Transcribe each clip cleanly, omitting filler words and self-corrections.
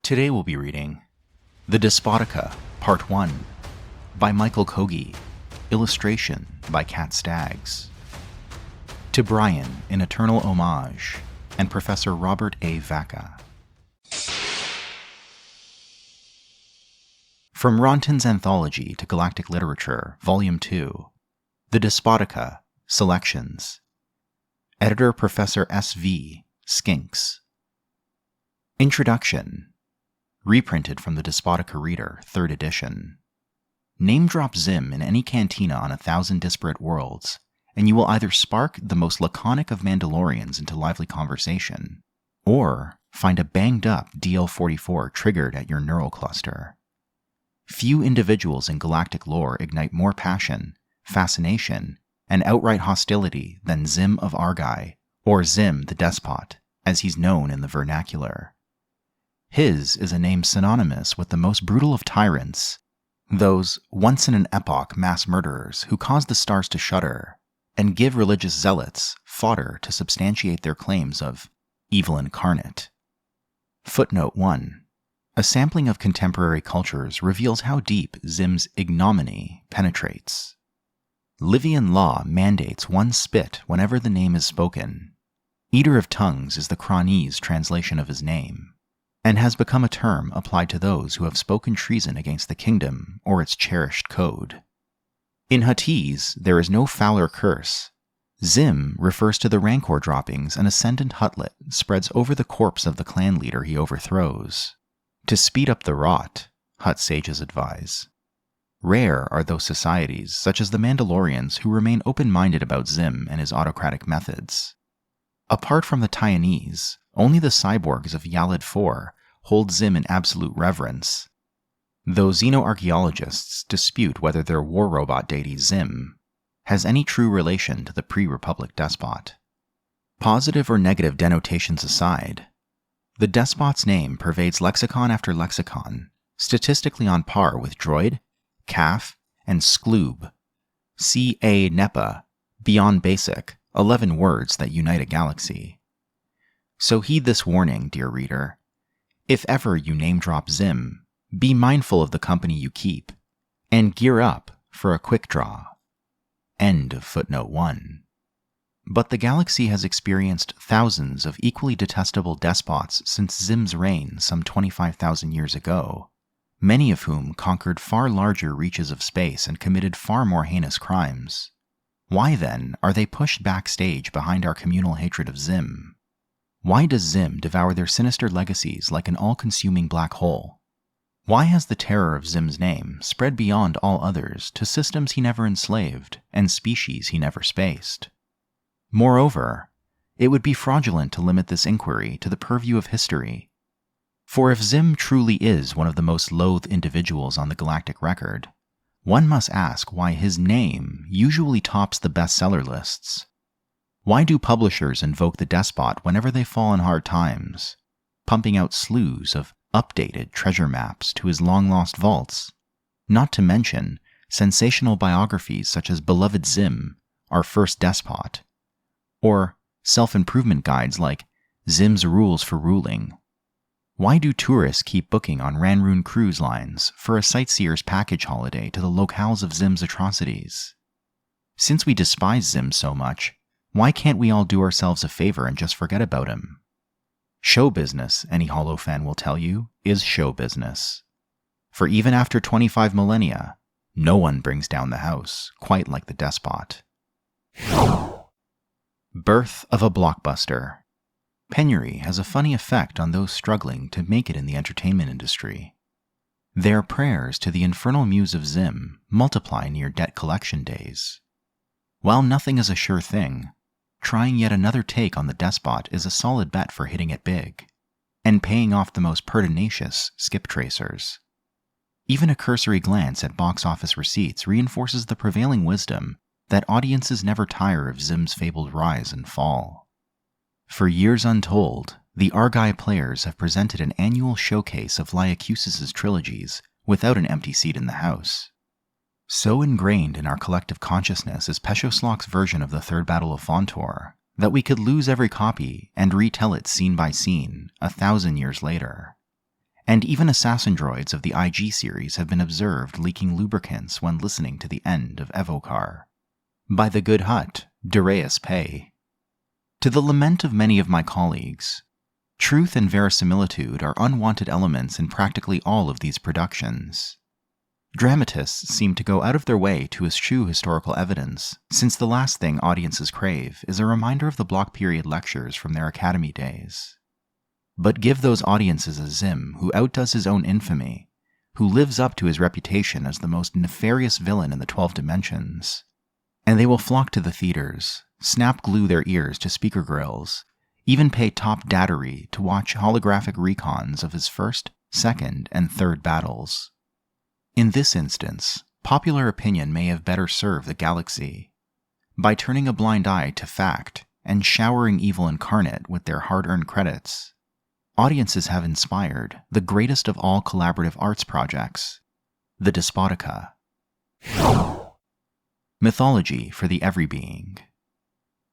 Today we'll be reading The Despotica, Part 1, by Michael Kogge, illustration by Cat Staggs. To Brian in eternal homage, and Professor Robert A. Vacca. From Ronton's Anthology to Galactic Literature, Volume 2, The Despotica, Selections. Editor Professor S.V., Skynx. Introduction. Reprinted from the Despotica Reader, 3rd edition. Name drop Xim in any cantina on 1,000 disparate worlds, and you will either spark the most laconic of Mandalorians into lively conversation, or find a banged-up DL-44 triggered at your neural cluster. Few individuals in galactic lore ignite more passion, fascination, and outright hostility than Xim of Argai, or Xim the Despot, as he's known in the vernacular. His is a name synonymous with the most brutal of tyrants, those once-in-an-epoch mass murderers who cause the stars to shudder and give religious zealots fodder to substantiate their claims of evil incarnate. Footnote 1. A sampling of contemporary cultures reveals how deep Xim's ignominy penetrates. Livian law mandates one spit whenever the name is spoken. Eater of tongues is the Cronese translation of his name, and has become a term applied to those who have spoken treason against the kingdom or its cherished code. In Huttese, there is no fouler curse. Xim refers to the rancor droppings an ascendant Huttlet spreads over the corpse of the clan leader he overthrows. To speed up the rot, Hutt sages advise. Rare are those societies, such as the Mandalorians, who remain open-minded about Xim and his autocratic methods. Apart from the Taiwanese, only the cyborgs of Yalad 4 hold Xim in absolute reverence, though xenoarchaeologists dispute whether their war robot deity Xim has any true relation to the pre-Republic despot. Positive or negative denotations aside, the despot's name pervades lexicon after lexicon, statistically on par with droid, calf, and skloob. C.A. NEPA, beyond basic, 11 words that unite a galaxy. So heed this warning, dear reader. If ever you name-drop Xim, be mindful of the company you keep, and gear up for a quick draw. End of footnote 1. But the galaxy has experienced thousands of equally detestable despots since Xim's reign some 25,000 years ago, many of whom conquered far larger reaches of space and committed far more heinous crimes. Why, then, are they pushed backstage behind our communal hatred of Xim? Why does Xim devour their sinister legacies like an all-consuming black hole? Why has the terror of Xim's name spread beyond all others to systems he never enslaved and species he never spaced? Moreover, it would be fraudulent to limit this inquiry to the purview of history. For if Xim truly is one of the most loathed individuals on the galactic record, one must ask why his name usually tops the bestseller lists. Why do publishers invoke the despot whenever they fall in hard times, pumping out slews of updated treasure maps to his long-lost vaults? Not to mention sensational biographies such as Beloved Xim, Our First Despot, or self-improvement guides like Xim's Rules for Ruling. Why do tourists keep booking on Ranroon cruise lines for a sightseer's package holiday to the locales of Xim's atrocities? Since we despise Xim so much, why can't we all do ourselves a favor and just forget about him? Show business, any Holo fan will tell you, is show business. For even after 25 millennia, no one brings down the house quite like the despot. Birth of a blockbuster. Penury has a funny effect on those struggling to make it in the entertainment industry. Their prayers to the infernal muse of Xim multiply near debt collection days. While nothing is a sure thing, trying yet another take on the despot is a solid bet for hitting it big, and paying off the most pertinacious skip tracers. Even a cursory glance at box office receipts reinforces the prevailing wisdom that audiences never tire of Xim's fabled rise and fall. For years untold, the Argai players have presented an annual showcase of Lyacus's trilogies without an empty seat in the house. So ingrained in our collective consciousness is Peshoslok's version of the Third Battle of Vantour that we could lose every copy and retell it scene by scene 1,000 years later. and even assassin droids of the IG series have been observed leaking lubricants when listening to the end of Evokar. By the good hut, Duraeus Pay. To the lament of many of my colleagues, truth and verisimilitude are unwanted elements in practically all of these productions. Dramatists seem to go out of their way to eschew historical evidence, since the last thing audiences crave is a reminder of the block period lectures from their academy days. But give those audiences a Xim who outdoes his own infamy, who lives up to his reputation as the most nefarious villain in the 12 dimensions, and they will flock to the theaters, snap glue their ears to speaker grills, even pay top dattery to watch holographic recons of his first, second, and third battles. In this instance, popular opinion may have better served the galaxy. By turning a blind eye to fact and showering evil incarnate with their hard-earned credits, audiences have inspired the greatest of all collaborative arts projects, the Despotica. Mythology for the Every Being.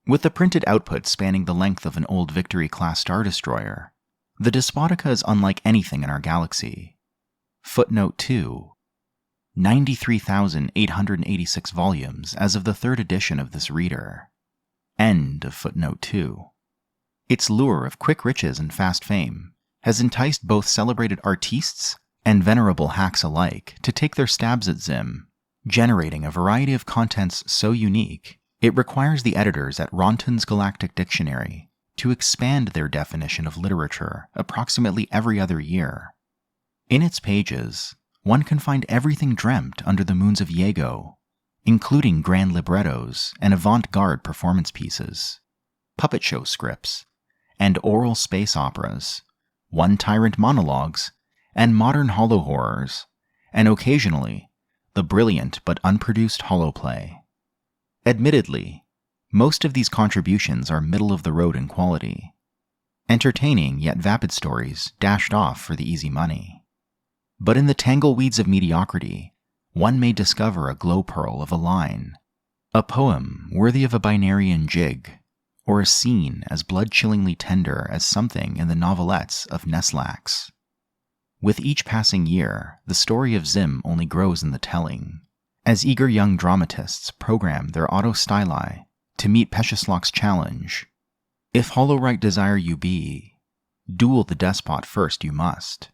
With the printed output spanning the length of an old Victory-class Star Destroyer, the Despotica is unlike anything in our galaxy. Footnote 2. 93,886 volumes as of the 3rd edition of this reader. End of footnote 2. Its lure of quick riches and fast fame has enticed both celebrated artistes and venerable hacks alike to take their stabs at Xim, generating a variety of contents so unique it requires the editors at Ronton's Galactic Dictionary to expand their definition of literature approximately every other year. In its pages, one can find everything dreamt under the moons of Yago, including grand librettos and avant-garde performance pieces, puppet show scripts, and oral space operas, one-tyrant monologues, and modern holo-horrors, and occasionally, the brilliant but unproduced holoplay. Admittedly, most of these contributions are middle-of-the-road in quality, entertaining yet vapid stories dashed off for the easy money. But in the tangleweeds of mediocrity, one may discover a glow pearl of a line, a poem worthy of a binarian jig, or a scene as blood-chillingly tender as something in the novelettes of Neslax. With each passing year, the story of Xim only grows in the telling, as eager young dramatists program their auto-styli to meet Peshisloc's challenge. If hollow-right desire you be, duel the despot first you must.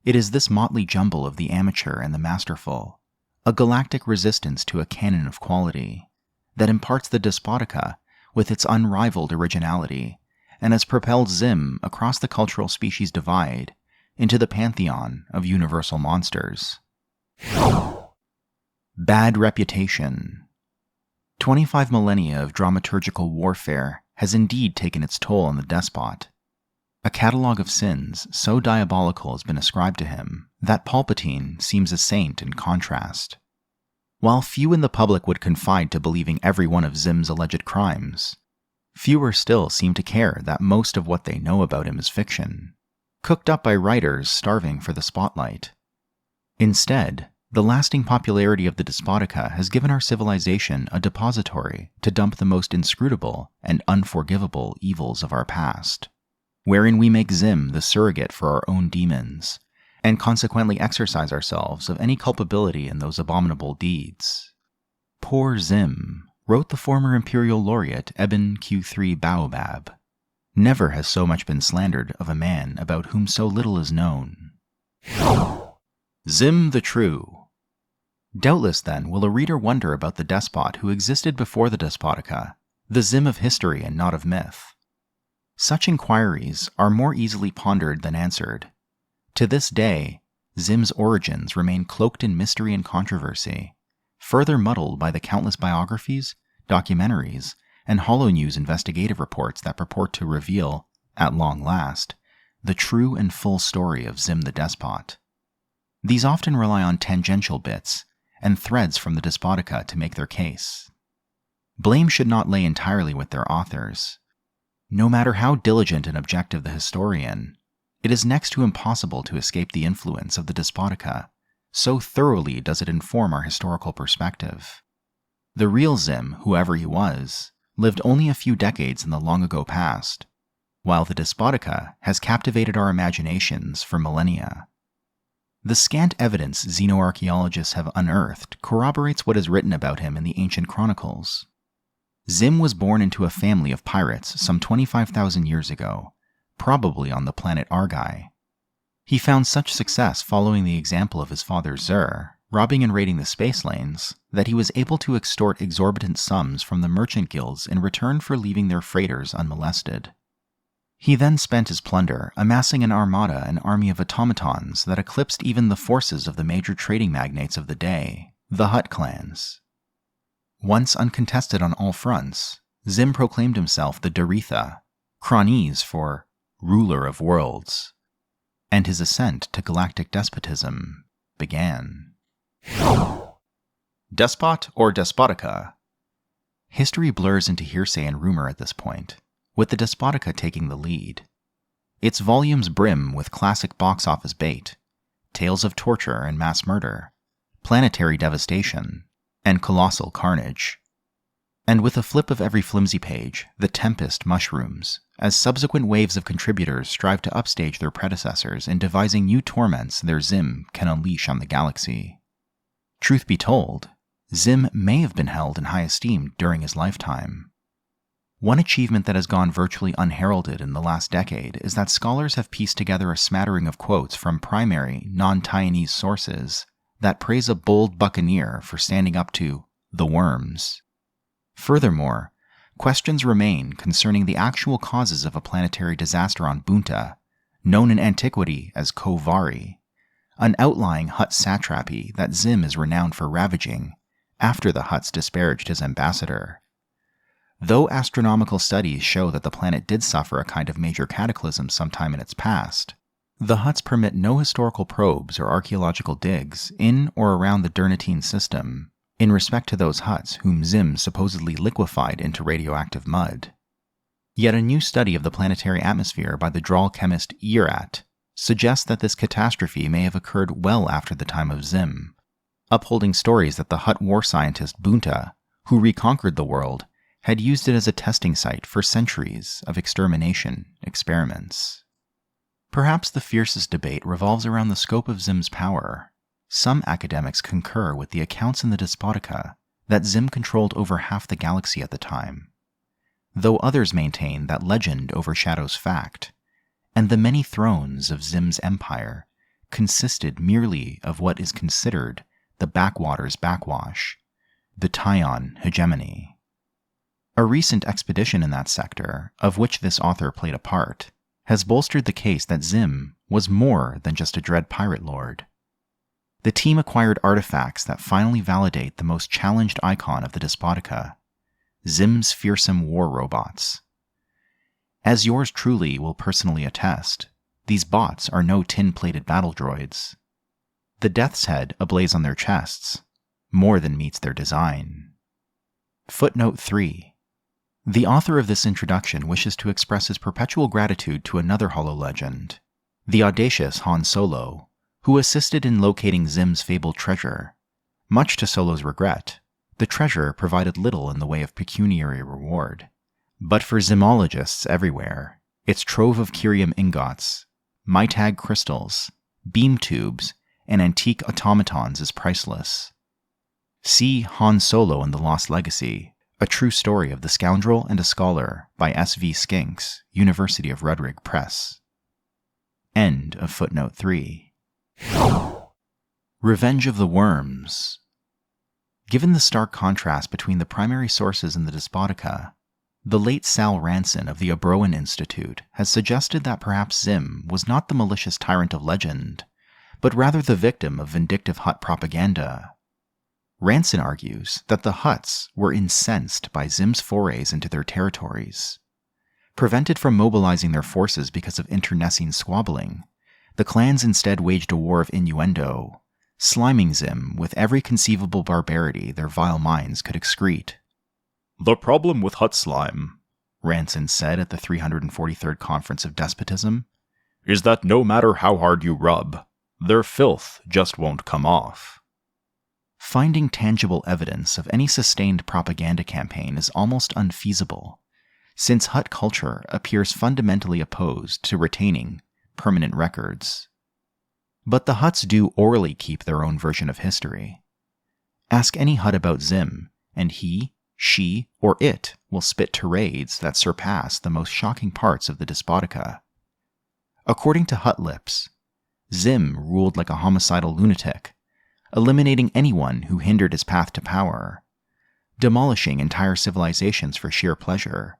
It is this motley jumble of the amateur and the masterful, a galactic resistance to a canon of quality, that imparts the Despotica with its unrivaled originality, and has propelled Xim across the cultural species divide into the pantheon of universal monsters. Bad reputation. 25 millennia of dramaturgical warfare has indeed taken its toll on the despot. A catalogue of sins so diabolical has been ascribed to him that Palpatine seems a saint in contrast. While few in the public would confide to believing every one of Xim's alleged crimes, fewer still seem to care that most of what they know about him is fiction, cooked up by writers starving for the spotlight. Instead, the lasting popularity of the Despotica has given our civilization a depository to dump the most inscrutable and unforgivable evils of our past, wherein we make Xim the surrogate for our own demons, and consequently exorcise ourselves of any culpability in those abominable deeds. Poor Xim, wrote the former Imperial Laureate Eben Q3 Baobab. Never has so much been slandered of a man about whom so little is known. Xim the True. Doubtless, then, will a reader wonder about the despot who existed before the Despotica, the Xim of history and not of myth. Such inquiries are more easily pondered than answered. To this day, Xim's origins remain cloaked in mystery and controversy, further muddled by the countless biographies, documentaries, and HoloNews investigative reports that purport to reveal, at long last, the true and full story of Xim the Despot. These often rely on tangential bits and threads from the Despotica to make their case. Blame should not lay entirely with their authors. No matter how diligent and objective the historian, it is next to impossible to escape the influence of the Despotica, so thoroughly does it inform our historical perspective. The real Xim, whoever he was, lived only a few decades in the long-ago past, while the Despotica has captivated our imaginations for millennia. The scant evidence xenoarchaeologists have unearthed corroborates what is written about him in the ancient chronicles. Xim was born into a family of pirates some 25,000 years ago, probably on the planet Argai. He found such success following the example of his father Zur, robbing and raiding the space lanes, that he was able to extort exorbitant sums from the merchant guilds in return for leaving their freighters unmolested. He then spent his plunder amassing an armada and army of automatons that eclipsed even the forces of the major trading magnates of the day, the Hutt clans. Once uncontested on all fronts, Xim proclaimed himself the Daritha, Cronese for ruler of worlds, and his ascent to galactic despotism began. Despot or Despotica? History blurs into hearsay and rumor at this point, with the Despotica taking the lead. Its volumes brim with classic box office bait, tales of torture and mass murder, planetary devastation, and colossal carnage. And with a flip of every flimsy page, the tempest mushrooms, as subsequent waves of contributors strive to upstage their predecessors in devising new torments their Xim can unleash on the galaxy. Truth be told, Xim may have been held in high esteem during his lifetime. One achievement that has gone virtually unheralded in the last decade is that scholars have pieced together a smattering of quotes from primary, non-Taiwanese sources that praise a bold buccaneer for standing up to the worms. Furthermore, questions remain concerning the actual causes of a planetary disaster on Bunta, known in antiquity as Kovari, an outlying Hutt satrapy that Xim is renowned for ravaging after the Hutts disparaged his ambassador. Though astronomical studies show that the planet did suffer a kind of major cataclysm sometime in its past, the Hutts permit no historical probes or archaeological digs in or around the Durnatine system in respect to those Hutts whom Xim supposedly liquefied into radioactive mud. Yet a new study of the planetary atmosphere by the Droll chemist Irat suggests that this catastrophe may have occurred well after the time of Xim, upholding stories that the Hutt war scientist Bunta, who reconquered the world, had used it as a testing site for centuries of extermination experiments. Perhaps the fiercest debate revolves around the scope of Xim's power. Some academics concur with the accounts in the Despotica that Xim controlled over half the galaxy at the time, though others maintain that legend overshadows fact, and the many thrones of Xim's empire consisted merely of what is considered the backwater's backwash, the Taiwan hegemony. A recent expedition in that sector, of which this author played a part, has bolstered the case that Xim was more than just a dread pirate lord. The team acquired artifacts that finally validate the most challenged icon of the Despotica, Xim's fearsome war robots. As yours truly will personally attest, these bots are no tin-plated battle droids. The Death's Head ablaze on their chests, more than meets their design. Footnote 3. The author of this introduction wishes to express his perpetual gratitude to another hololegend, the audacious Han Solo, who assisted in locating Xim's fabled treasure. Much to Solo's regret, the treasure provided little in the way of pecuniary reward. But for Ximologists everywhere, its trove of curium ingots, Mytag crystals, beam tubes, and antique automatons is priceless. See Han Solo and the Lost Legacy, a true story of the scoundrel and a scholar by S.V. Skynx, University of Rudrig Press. End of footnote 3. Revenge of the Worms. Given the stark contrast between the primary sources in the Despotica, the late Sal Ranson of the Obrowan Institute has suggested that perhaps Xim was not the malicious tyrant of legend, but rather the victim of vindictive Hutt propaganda. Ranson argues that the Hutts were incensed by Xim's forays into their territories. Prevented from mobilizing their forces because of internecine squabbling, the clans instead waged a war of innuendo, sliming Xim with every conceivable barbarity their vile minds could excrete. "The problem with Hutt slime," Ranson said at the 343rd Conference of Despotism, "is that no matter how hard you rub, their filth just won't come off." Finding tangible evidence of any sustained propaganda campaign is almost unfeasible, since Hut culture appears fundamentally opposed to retaining permanent records. But the Huts do orally keep their own version of history. Ask any Hut about Xim, and he, she, or it will spit tirades that surpass the most shocking parts of the Despotica. According to Hut lips, Xim ruled like a homicidal lunatic, eliminating anyone who hindered his path to power, demolishing entire civilizations for sheer pleasure,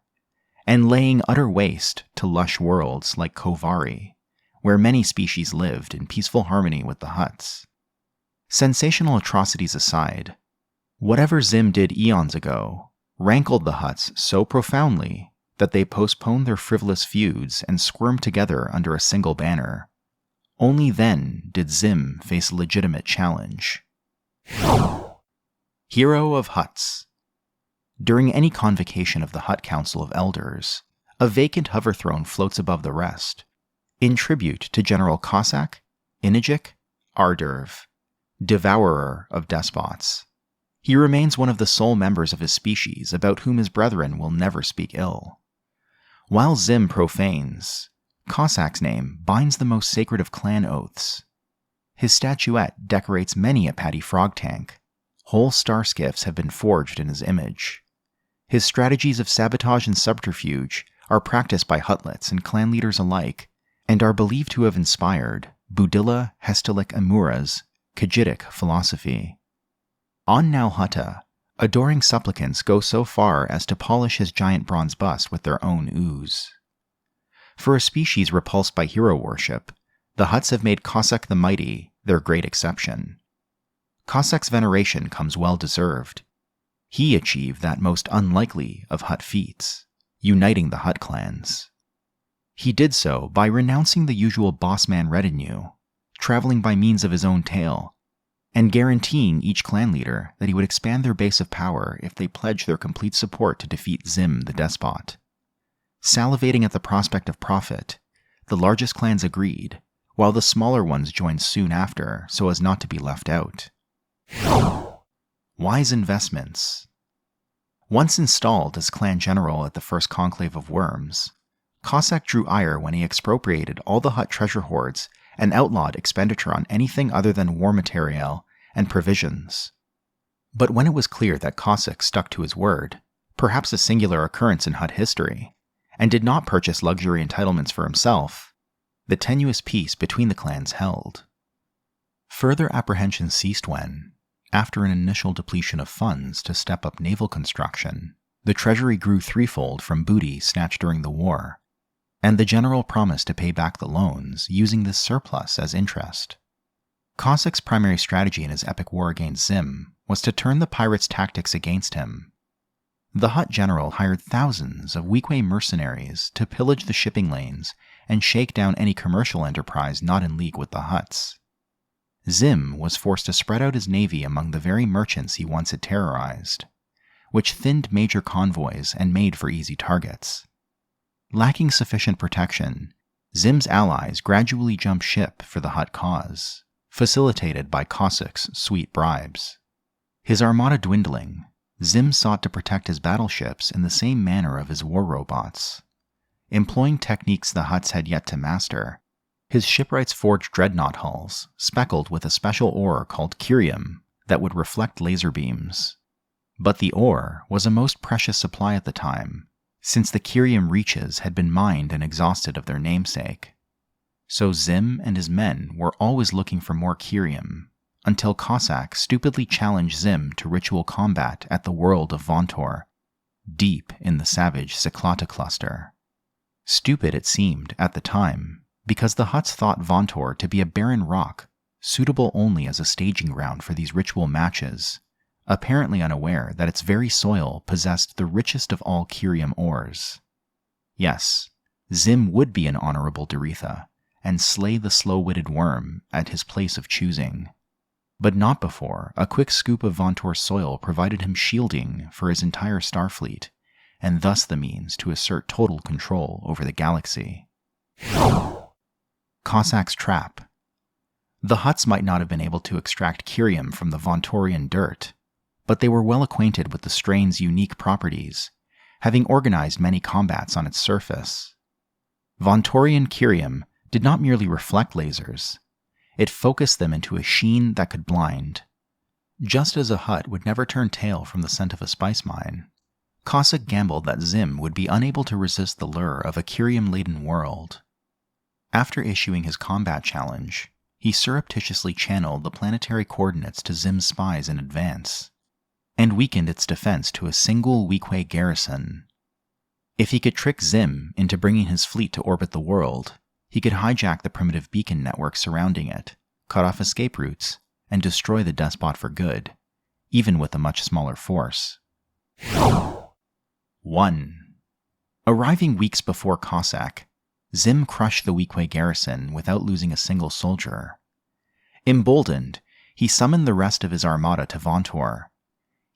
and laying utter waste to lush worlds like Kovari, where many species lived in peaceful harmony with the Huts. Sensational atrocities aside, whatever Xim did eons ago rankled the Huts so profoundly that they postponed their frivolous feuds and squirmed together under a single banner. Only then did Xim face a legitimate challenge. Hero of Huts. During any convocation of the Hut Council of Elders, a vacant hover throne floats above the rest, in tribute to General Cossack, Inajik, Arderv, devourer of despots. He remains one of the sole members of his species about whom his brethren will never speak ill. While Xim profanes, Cossack's name binds the most sacred of clan oaths. His statuette decorates many a paddy frog tank. Whole star skiffs have been forged in his image. His strategies of sabotage and subterfuge are practiced by Hutlets and clan leaders alike, and are believed to have inspired Budilla Hestilic Amura's Kajitic philosophy. On Nalhutta, adoring supplicants go so far as to polish his giant bronze bust with their own ooze. For a species repulsed by hero worship, the Huts have made Cossack the Mighty their great exception. Cossack's veneration comes well-deserved. He achieved that most unlikely of Hut feats, uniting the Hut clans. He did so by renouncing the usual bossman retinue, traveling by means of his own tail, and guaranteeing each clan leader that he would expand their base of power if they pledged their complete support to defeat Xim the Despot. Salivating at the prospect of profit, the largest clans agreed, while the smaller ones joined soon after so as not to be left out. Wise investments. Once installed as clan general at the first conclave of Worms, Cossack drew ire when he expropriated all the Hut treasure hoards and outlawed expenditure on anything other than war material and provisions. But when it was clear that Cossack stuck to his word, perhaps a singular occurrence in Hut history, and did not purchase luxury entitlements for himself, the tenuous peace between the clans held. Further apprehension ceased when, after an initial depletion of funds to step up naval construction, the treasury grew threefold from booty snatched during the war, and the general promised to pay back the loans using this surplus as interest. Cossack's primary strategy in his epic war against Xim was to turn the pirates' tactics against him. The Hut general hired thousands of weakway mercenaries to pillage the shipping lanes and shake down any commercial enterprise not in league with the Huts. Xim was forced to spread out his navy among the very merchants he once had terrorized, which thinned major convoys and made for easy targets. Lacking sufficient protection, Xim's allies gradually jumped ship for the Hut cause, facilitated by Cossack's sweet bribes. His armada dwindling, Xim sought to protect his battleships in the same manner of his war robots. Employing techniques the Huts had yet to master, his shipwrights forged dreadnought hulls, speckled with a special ore called curium that would reflect laser beams. But the ore was a most precious supply at the time, since the curium reaches had been mined and exhausted of their namesake. So Xim and his men were always looking for more curium, until Cossack stupidly challenged Xim to ritual combat at the world of Vantour, deep in the savage Cyclota cluster. Stupid it seemed at the time, because the Huts thought Vantour to be a barren rock, suitable only as a staging ground for these ritual matches, apparently unaware that its very soil possessed the richest of all curium ores. Yes, Xim would be an honorable Doretha, and slay the slow-witted worm at his place of choosing, but not before a quick scoop of Vantour soil provided him shielding for his entire starfleet, and thus the means to assert total control over the galaxy. Cossack's trap. The Huts might not have been able to extract curium from the Vantourian dirt, but they were well acquainted with the strain's unique properties, having organized many combats on its surface. Vantaurian Kyrium did not merely reflect lasers, it focused them into a sheen that could blind. Just as a hut would never turn tail from the scent of a spice mine, Kogge gambled that Xim would be unable to resist the lure of a Kyrium-laden world. After issuing his combat challenge, he surreptitiously channeled the planetary coordinates to Xim's spies in advance, and weakened its defense to a single weak-way garrison. If he could trick Xim into bringing his fleet to orbit the world, he could hijack the primitive beacon network surrounding it, cut off escape routes, and destroy the Despot for good, even with a much smaller force. 1. Arriving weeks before Kogge, Xim crushed the weak-way garrison without losing a single soldier. Emboldened, he summoned the rest of his armada to vantour.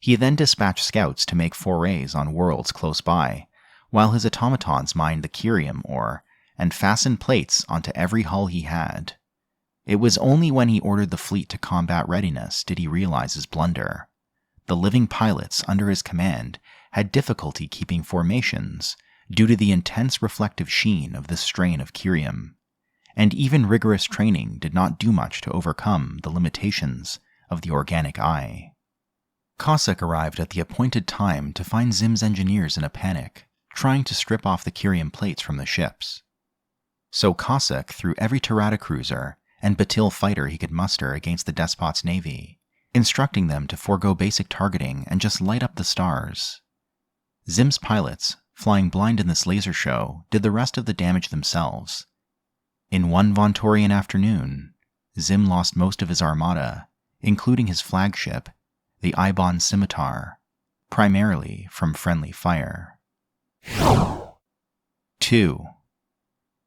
He then dispatched scouts to make forays on worlds close by, while his automatons mined the Kyrium ore and fastened plates onto every hull he had. It was only when he ordered the fleet to combat readiness did he realize his blunder. The living pilots under his command had difficulty keeping formations due to the intense reflective sheen of this strain of Kyrium, and even rigorous training did not do much to overcome the limitations of the organic eye. Kogge arrived at the appointed time to find Xim's engineers in a panic, trying to strip off the Kyrium plates from the ships. So Kogge threw every Terratacruiser and Batil fighter he could muster against the Despot's navy, instructing them to forego basic targeting and just light up the stars. Xim's pilots, flying blind in this laser show, did the rest of the damage themselves. In one Vantaurian afternoon, Xim lost most of his armada, including his flagship, the Ibon Scimitar, primarily from friendly fire. 2.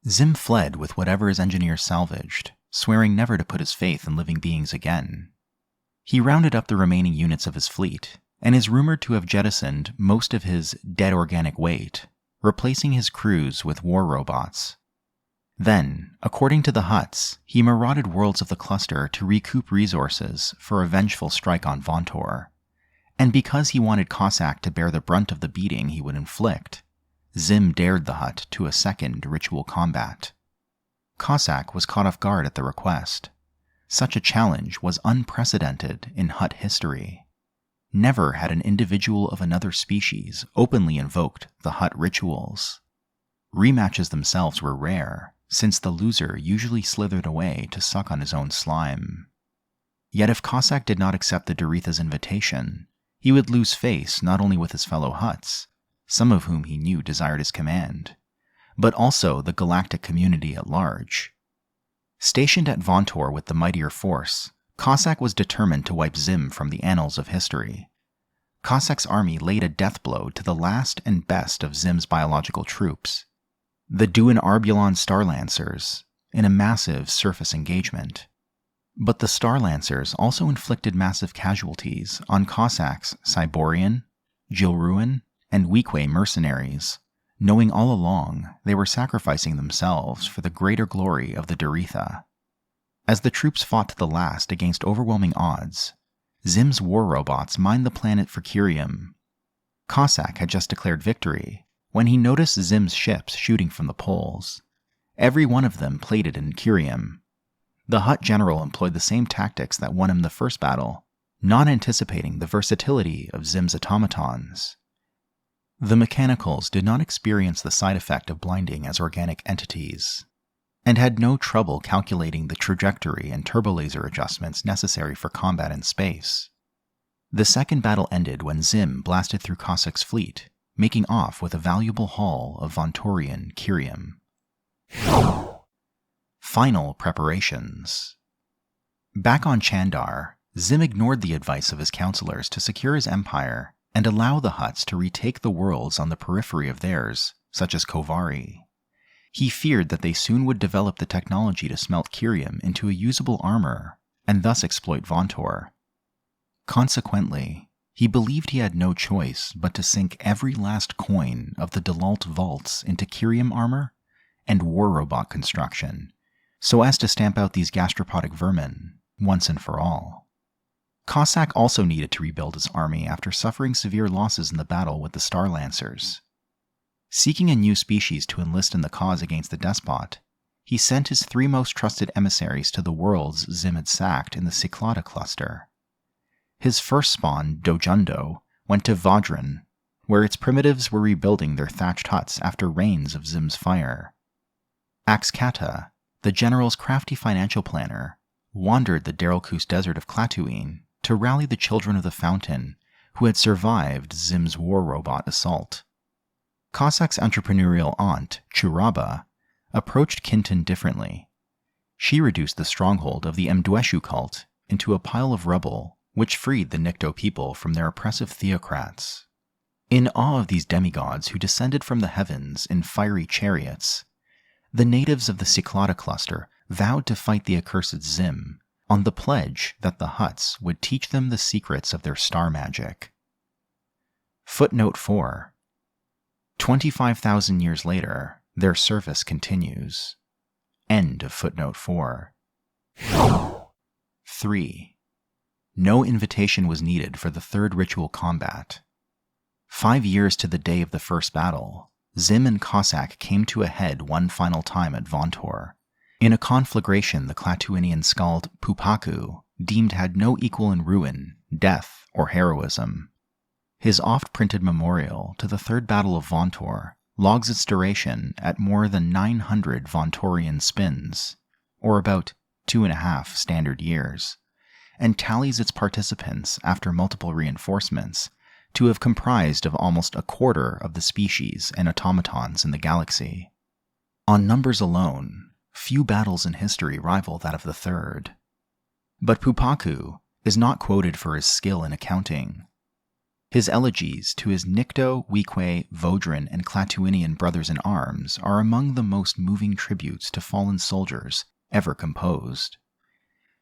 Xim fled with whatever his engineers salvaged, swearing never to put his faith in living beings again. He rounded up the remaining units of his fleet, and is rumored to have jettisoned most of his dead organic weight, replacing his crews with war robots. Then, according to the Hutts, he marauded worlds of the cluster to recoup resources for a vengeful strike on Vantour. And because he wanted Kogge to bear the brunt of the beating he would inflict, Xim dared the Hutt to a second ritual combat. Kogge was caught off guard at the request. Such a challenge was unprecedented in Hutt history. Never had an individual of another species openly invoked the Hutt rituals. Rematches themselves were rare, since the loser usually slithered away to suck on his own slime. Yet if Kogge did not accept the Doretha's invitation, he would lose face not only with his fellow Hutts, some of whom he knew desired his command, but also the galactic community at large. Stationed at Vantour with the mightier force, Kogge was determined to wipe Xim from the annals of history. Kogge's army laid a death blow to the last and best of Xim's biological troops, the Duin Arbulon Starlancers, in a massive surface engagement. But the Starlancers also inflicted massive casualties on Kogge's Cyborian, Jilruin, and Weequay mercenaries, knowing all along they were sacrificing themselves for the greater glory of the Doretha. As the troops fought to the last against overwhelming odds, Xim's war robots mined the planet for Kyrium. Kogge had just declared victory when he noticed Xim's ships shooting from the poles, every one of them plated in Kyrium. The Hutt general employed the same tactics that won him the first battle, not anticipating the versatility of Xim's automatons. The mechanicals did not experience the side effect of blinding as organic entities, and had no trouble calculating the trajectory and turbolaser adjustments necessary for combat in space. The second battle ended when Xim blasted through Kogge's fleet, making off with a valuable haul of Vantaurian Kyrium. Final preparations. Back on Chandar, Xim ignored the advice of his counselors to secure his empire and allow the Hutts to retake the worlds on the periphery of theirs, such as Kovari. He feared that they soon would develop the technology to smelt Kyrium into a usable armor, and thus exploit Vantour. Consequently, he believed he had no choice but to sink every last coin of the Delalt vaults into Kyrium armor and war robot construction, so as to stamp out these gastropodic vermin once and for all. Kogge also needed to rebuild his army after suffering severe losses in the battle with the Starlancers, Seeking a new species to enlist in the cause against the despot, he sent his 3 most trusted emissaries to the worlds Xim had sacked in the Cyclada cluster. His first spawn, Dojundo, went to Vodran, where its primitives were rebuilding their thatched huts after rains of Xim's fire. Axkata, the general's crafty financial planner, wandered the Darelkus desert of Clatuine to rally the children of the Fountain who had survived Xim's war robot assault. Cossack's entrepreneurial aunt, Churaba, approached Kinton differently. She reduced the stronghold of the Mdweshu cult into a pile of rubble, which freed the Nikto people from their oppressive theocrats. In awe of these demigods who descended from the heavens in fiery chariots, the natives of the Cyclada cluster vowed to fight the accursed Xim on the pledge that the huts would teach them the secrets of their star magic. Footnote 4. 25,000 years later, their service continues. End of footnote 4. 3. No invitation was needed for the third ritual combat. 5 years to the day of the first battle, Xim and Cossack came to a head one final time at vantour, in a conflagration the Clatuinian skald Pupaku deemed had no equal in ruin, death, or heroism. His oft-printed memorial to the Third Battle of Vantour logs its duration at more than 900 Vantourian spins, or about 2.5 standard years, and tallies its participants after multiple reinforcements to have comprised of almost a quarter of the species and automatons in the galaxy. On numbers alone, few battles in history rival that of the third. But Pupaku is not quoted for his skill in accounting. His elegies to his Nikto, Weequay, Vodran, and Clatuinian brothers-in-arms are among the most moving tributes to fallen soldiers ever composed.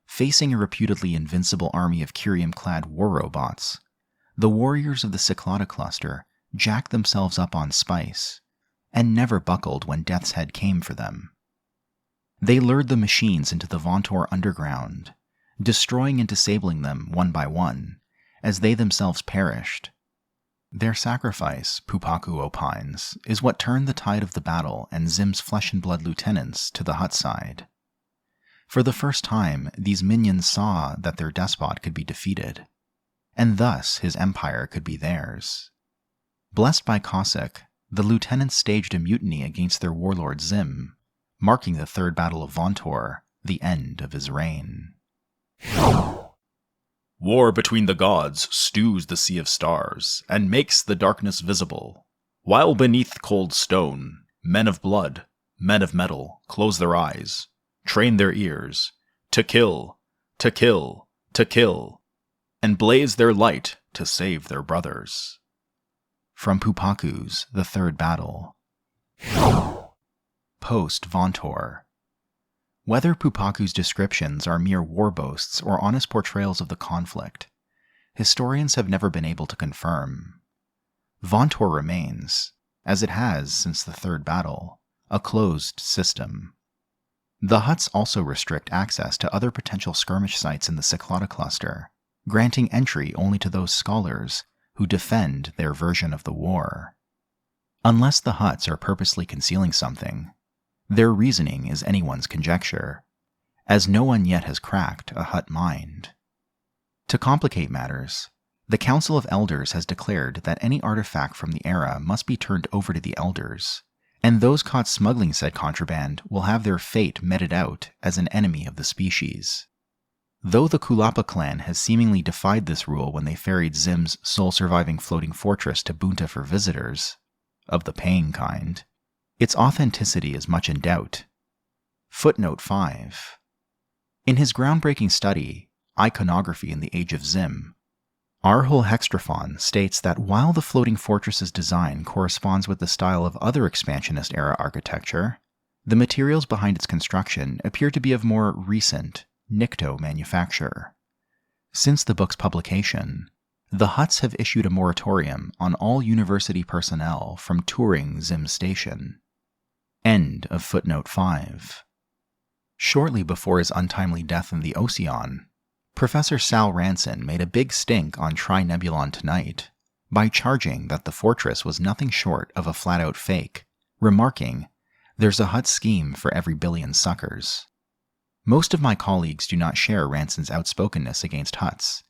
Facing a reputedly invincible army of curium-clad war robots, the warriors of the Cyclada cluster jacked themselves up on spice, and never buckled when death's head came for them. They lured the machines into the Vantour underground, destroying and disabling them one by one, as they themselves perished. Their sacrifice, Pupaku opines, is what turned the tide of the battle and Xim's flesh-and-blood lieutenants to the hut side. For the first time, these minions saw that their despot could be defeated, and thus his empire could be theirs. Blessed by Cossack, the lieutenants staged a mutiny against their warlord Xim, marking the Third Battle of Vantour, the end of his reign. War between the gods stews the sea of stars, and makes the darkness visible, while beneath cold stone, men of blood, men of metal, close their eyes, train their ears, to kill, to kill, to kill, and blaze their light to save their brothers. From Pupaku's The Third Battle. Post-Vantour. Whether Pupaku's descriptions are mere war boasts or honest portrayals of the conflict, historians have never been able to confirm. Vantour remains, as it has since the Third Battle, a closed system. The huts also restrict access to other potential skirmish sites in the Cyclada cluster, granting entry only to those scholars who defend their version of the war. Unless the huts are purposely concealing something, their reasoning is anyone's conjecture, as no one yet has cracked a hut mind. To complicate matters, the Council of Elders has declared that any artifact from the era must be turned over to the Elders, and those caught smuggling said contraband will have their fate meted out as an enemy of the species. Though the Kulapa clan has seemingly defied this rule when they ferried Xim's sole surviving floating fortress to Bunta for visitors, of the paying kind, its authenticity is much in doubt. Footnote 5. In his groundbreaking study, Iconography in the Age of Xim, Arhul Hextraphon states that while the floating fortress's design corresponds with the style of other expansionist-era architecture, the materials behind its construction appear to be of more recent, Nikto manufacture. Since the book's publication, the huts have issued a moratorium on all university personnel from touring Xim Station. End of footnote 5. Shortly before his untimely death in the Ocean, Professor Sal Ranson made a big stink on Trinebulon Tonight, by charging that the fortress was nothing short of a flat-out fake, remarking, "There's a hut scheme for every billion suckers." Most of my colleagues do not share Ranson's outspokenness against huts,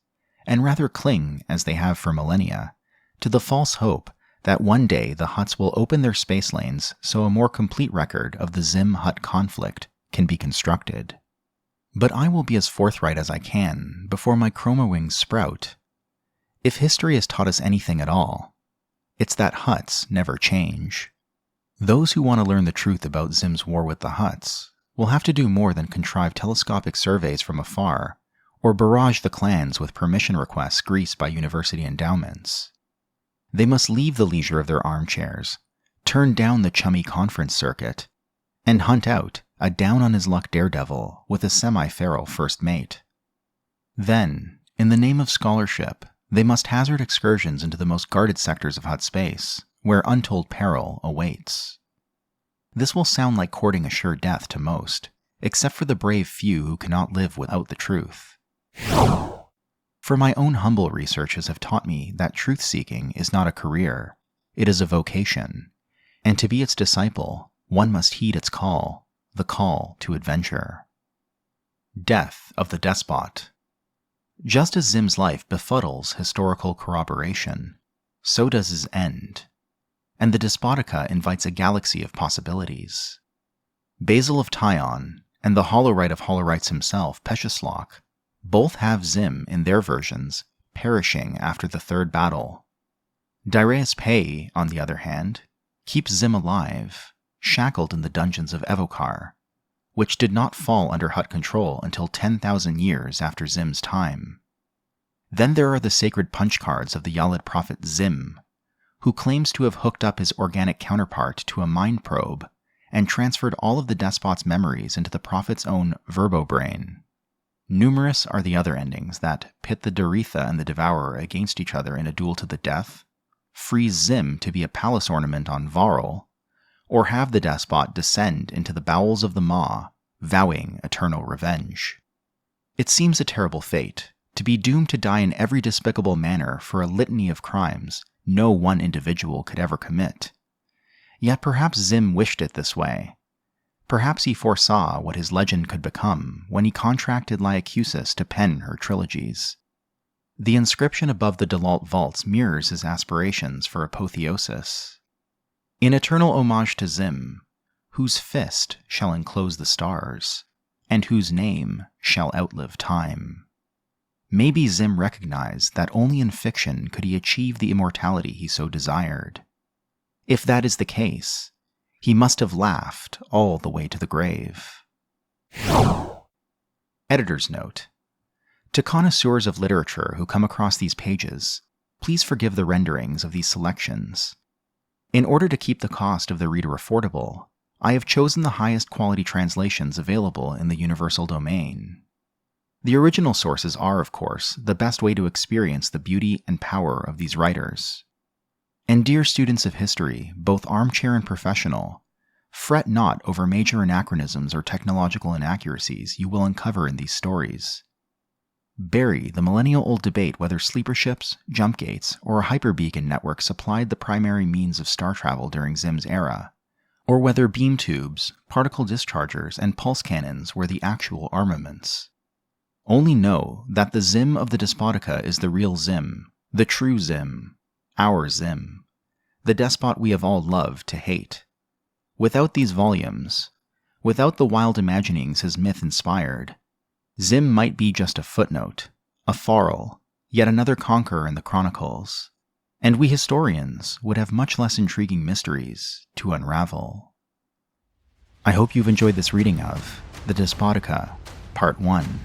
and rather cling, as they have for millennia, to the false hope that one day the huts will open their space lanes so a more complete record of the Xim-Hut conflict can be constructed. But I will be as forthright as I can before my chroma wings sprout. If history has taught us anything at all, it's that huts never change. Those who want to learn the truth about Xim's war with the huts will have to do more than contrive telescopic surveys from afar or barrage the clans with permission requests greased by university endowments. They must leave the leisure of their armchairs, turn down the chummy conference circuit, and hunt out a down-on-his-luck daredevil with a semi-feral first mate. Then, in the name of scholarship, they must hazard excursions into the most guarded sectors of hut space, where untold peril awaits. This will sound like courting a sure death to most, except for the brave few who cannot live without the truth. For my own humble researches have taught me that truth-seeking is not a career, it is a vocation, and to be its disciple, one must heed its call, the call to adventure. Death of the Despot. Just as Xim's life befuddles historical corroboration, so does his end, and the Despotica invites a galaxy of possibilities. Basil of Tyon and the Holorite of Holorites himself, Peshislok, both have Xim in their versions perishing after the third battle. Darius Pei, on the other hand, keeps Xim alive, shackled in the dungeons of Evokar, which did not fall under Hut control until 10,000 years after Xim's time. Then there are the sacred punch cards of the Yalid prophet Xim, who claims to have hooked up his organic counterpart to a mind probe and transferred all of the despot's memories into the prophet's own verbo-brain. Numerous are the other endings that pit the Doretha and the Devourer against each other in a duel to the death, freeze Xim to be a palace ornament on Varl, or have the despot descend into the bowels of the maw, vowing eternal revenge. It seems a terrible fate, to be doomed to die in every despicable manner for a litany of crimes no one individual could ever commit. Yet perhaps Xim wished it this way. Perhaps he foresaw what his legend could become when he contracted Lyacusis to pen her trilogies. The inscription above the Delalt vaults mirrors his aspirations for apotheosis. In eternal homage to Xim, whose fist shall enclose the stars, and whose name shall outlive time. Maybe Xim recognized that only in fiction could he achieve the immortality he so desired. If that is the case, he must have laughed all the way to the grave. Editor's note. To connoisseurs of literature who come across these pages, please forgive the renderings of these selections. In order to keep the cost of the reader affordable, I have chosen the highest quality translations available in the universal domain. The original sources are, of course, the best way to experience the beauty and power of these writers. And dear students of history, both armchair and professional, fret not over major anachronisms or technological inaccuracies you will uncover in these stories. Bury the millennial-old debate whether sleeper ships, jump gates, or a hyperbeacon network supplied the primary means of star travel during Xim's era, or whether beam tubes, particle dischargers, and pulse cannons were the actual armaments. Only know that the Xim of the Despotica is the real Xim, the true Xim, our Xim, the despot we have all loved to hate. Without these volumes, without the wild imaginings his myth inspired, Xim might be just a footnote, a farl, yet another conqueror in the chronicles, and we historians would have much less intriguing mysteries to unravel. I hope you've enjoyed this reading of The Despotica, Part 1.